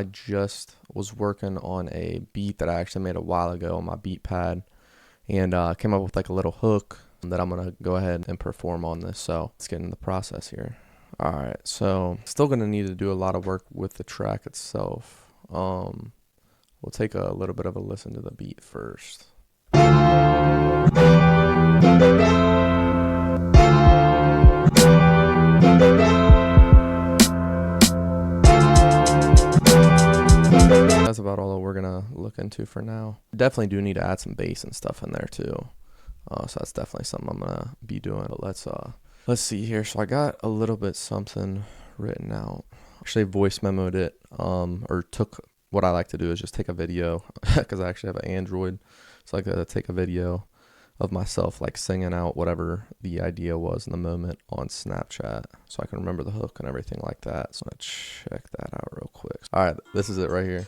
I just was working on a beat that I actually made a while ago on my beat pad, and came up with like a little hook that I'm gonna go ahead and perform on this. So let's get into the process here. All right, so still gonna need to do a lot of work with the track itself. We'll take a little bit of a listen to the beat first. That's about all that we're gonna look into for now. Definitely do need to add some bass and stuff in there too. So that's definitely something I'm gonna be doing. But let's see here. So I got a little bit something written out. Actually voice memoed it, or took, what I like to do is just take a video because I actually have an Android. So I gotta take a video of myself like singing out whatever the idea was in the moment on Snapchat, so I can remember the hook and everything like that. So I'm gonna check that out real quick. All right, this is it right here.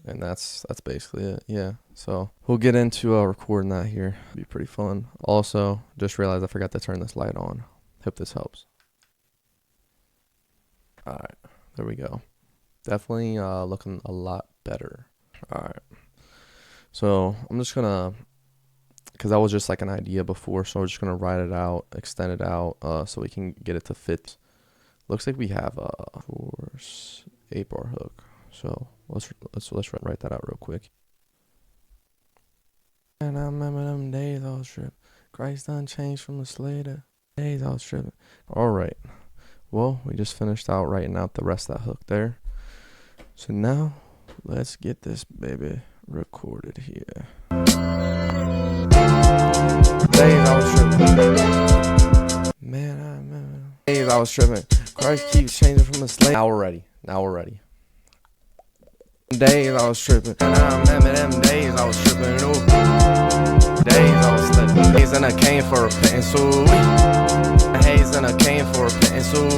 And that's basically it. Yeah, so we'll get into recording that here. It'll be pretty fun. Also, just realized I forgot to turn this light on. Hope this helps. All right, there we go. Definitely looking a lot better. All right, so I'm just gonna, because that was just like an idea before, so we're just gonna write it out, extend it out, so we can get it to fit. Looks like we have a 8-bar hook. So let's write that out real quick. And I remember them days I was tripping. Christ done changed from the slave to days I was tripping. All right. Well, we just finished out writing out the rest of that hook there. So now let's get this baby recorded here. Days I was tripping. Man, I remember days I was tripping. Christ keeps changing from the slave. Now we're ready. Days I was tripping, and I remember them days I was tripping. Ooh. Days I was slipping. Days and I came for repentance. Ooh. Days and I came for repentance. Ooh.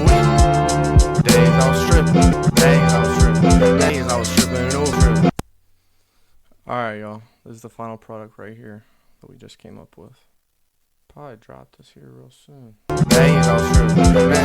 Days I was tripping. Days I was tripping. Days I was tripping. Ooh. All right, y'all. This is the final product right here that we just came up with. Probably drop this here real soon. Days I was tripping. Man.